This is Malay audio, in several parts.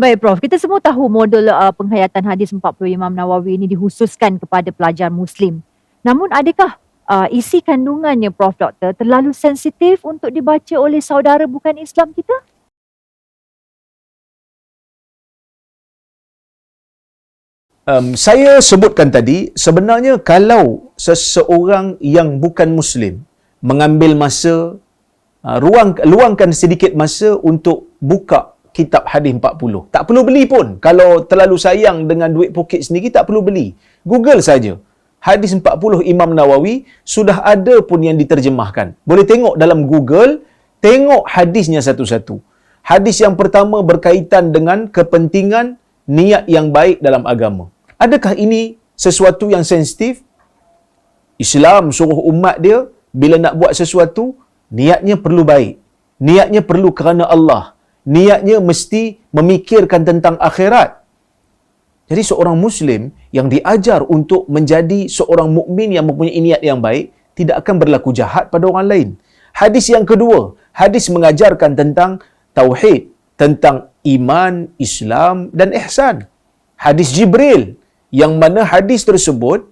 Baik Prof, kita semua tahu modul penghayatan hadis 40 Imam Nawawi ini dikhususkan kepada pelajar Muslim. Namun adakah isi kandungannya Prof Doktor terlalu sensitif untuk dibaca oleh saudara bukan Islam kita? Saya sebutkan tadi, sebenarnya kalau seseorang yang bukan Muslim mengambil masa, luangkan sedikit masa untuk buka kitab hadis 40. Tak perlu beli pun. Kalau terlalu sayang dengan duit poket sendiri, tak perlu beli. Google saja. Hadis 40 Imam Nawawi, sudah ada pun yang diterjemahkan. Boleh tengok dalam Google, tengok hadisnya satu-satu. Hadis yang pertama berkaitan dengan kepentingan niat yang baik dalam agama. Adakah ini sesuatu yang sensitif? Islam suruh umat dia, bila nak buat sesuatu, niatnya perlu baik. Niatnya perlu kerana Allah. Niatnya mesti memikirkan tentang akhirat. Jadi seorang Muslim yang diajar untuk menjadi seorang mukmin yang mempunyai niat yang baik, tidak akan berlaku jahat pada orang lain. Hadis yang kedua, hadis mengajarkan tentang tauhid, tentang iman, Islam dan ihsan. Hadis Jibril, yang mana hadis tersebut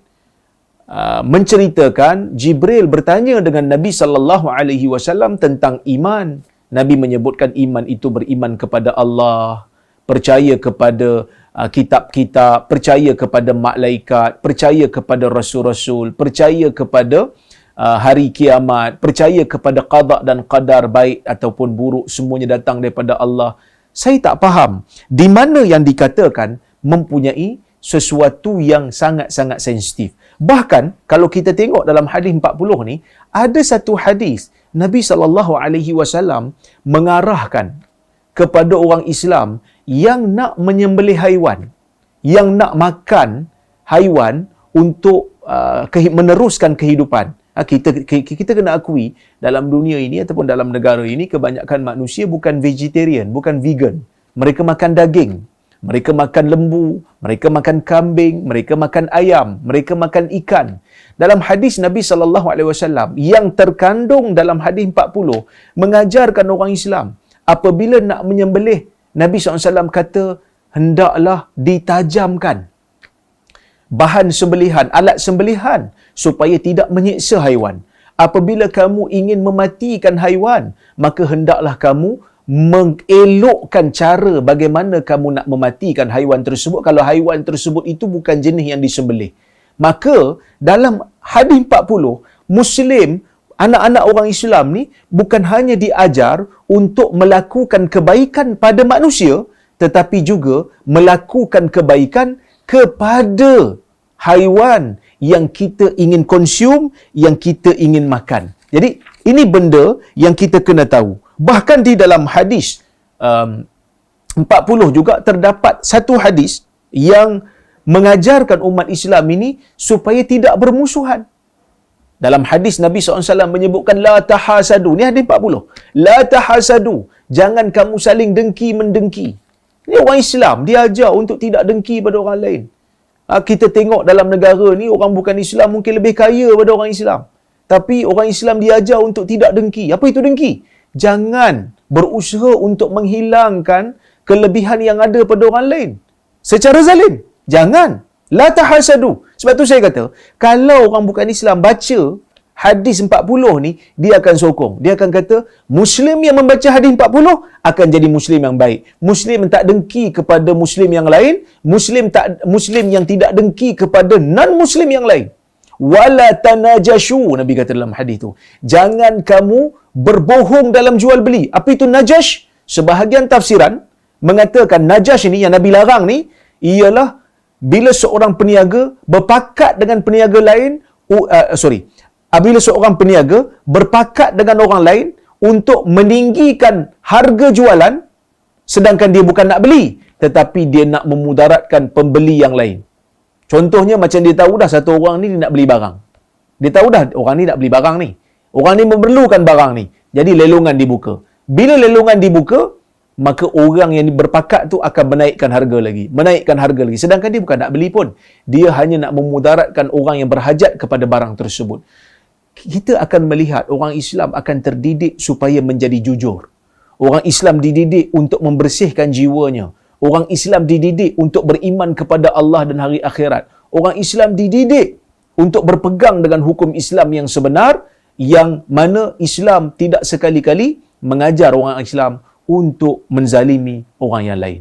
menceritakan Jibril bertanya dengan Nabi SAW tentang iman. Nabi menyebutkan iman itu beriman kepada Allah, percaya kepada kitab-kitab, percaya kepada malaikat, percaya kepada rasul-rasul, percaya kepada hari kiamat, percaya kepada qada dan qadar baik ataupun buruk, semuanya datang daripada Allah. Saya tak faham di mana yang dikatakan mempunyai sesuatu yang sangat-sangat sensitif. Bahkan kalau kita tengok dalam hadis 40 ni, ada satu hadis Nabi SAW mengarahkan kepada orang Islam yang nak menyembelih haiwan, yang nak makan haiwan untuk meneruskan kehidupan. Kita kena akui dalam dunia ini ataupun dalam negara ini, kebanyakan manusia bukan vegetarian, bukan vegan. Mereka makan daging, mereka makan lembu, mereka makan kambing, mereka makan ayam, mereka makan ikan. Dalam hadis Nabi SAW yang terkandung dalam hadis 40 mengajarkan orang Islam, apabila nak menyembelih, Nabi SAW kata hendaklah ditajamkan bahan sembelihan, alat sembelihan supaya tidak menyiksa haiwan. Apabila kamu ingin mematikan haiwan, maka hendaklah kamu mengelokkan cara bagaimana kamu nak mematikan haiwan tersebut kalau haiwan tersebut itu bukan jenis yang disembelih. Maka dalam hadis 40, Muslim, anak-anak orang Islam ni bukan hanya diajar untuk melakukan kebaikan pada manusia, tetapi juga melakukan kebaikan kepada haiwan yang kita ingin konsum, yang kita ingin makan. Jadi ini benda yang kita kena tahu. Bahkan di dalam hadis 40 juga terdapat satu hadis yang mengajarkan umat Islam ini supaya tidak bermusuhan. Dalam hadis Nabi SAW menyebutkan la tahasadu. Ni hadis 40. La tahasadu. Jangan kamu saling dengki-mendengki. Ini orang Islam diajar untuk tidak dengki pada orang lain. Kita tengok dalam negara ni orang bukan Islam mungkin lebih kaya pada orang Islam. Tapi orang Islam diajar untuk tidak dengki. Apa itu dengki? Jangan berusaha untuk menghilangkan kelebihan yang ada pada orang lain secara zalim. Jangan. La tahasadu. Sebab tu saya kata, kalau orang bukan Islam baca hadis 40 ni, dia akan sokong. Dia akan kata, Muslim yang membaca hadis 40 akan jadi Muslim yang baik. Muslim tak dengki kepada Muslim yang lain. Muslim yang tidak dengki kepada non-Muslim yang lain. Wala tanajashu, Nabi kata dalam hadis tu. Jangan kamu berbohong dalam jual beli. Apa itu najash? Sebahagian tafsiran mengatakan najash ni yang Nabi larang ni ialah bila seorang peniaga berpakat dengan peniaga lain, bila seorang peniaga berpakat dengan orang lain untuk meninggikan harga jualan sedangkan dia bukan nak beli, tetapi dia nak memudaratkan pembeli yang lain. Contohnya macam dia tahu dah satu orang ni dia nak beli barang. Dia tahu dah orang ni nak beli barang ni. Orang ni memerlukan barang ni. Jadi lelongan dibuka. Bila lelongan dibuka, maka orang yang berpakat tu akan menaikkan harga lagi. Sedangkan dia bukan nak beli pun. Dia hanya nak memudaratkan orang yang berhajat kepada barang tersebut. Kita akan melihat orang Islam akan terdidik supaya menjadi jujur. Orang Islam dididik untuk membersihkan jiwanya. Orang Islam dididik untuk beriman kepada Allah dan hari akhirat. Orang Islam dididik untuk berpegang dengan hukum Islam yang sebenar, yang mana Islam tidak sekali-kali mengajar orang Islam untuk menzalimi orang yang lain.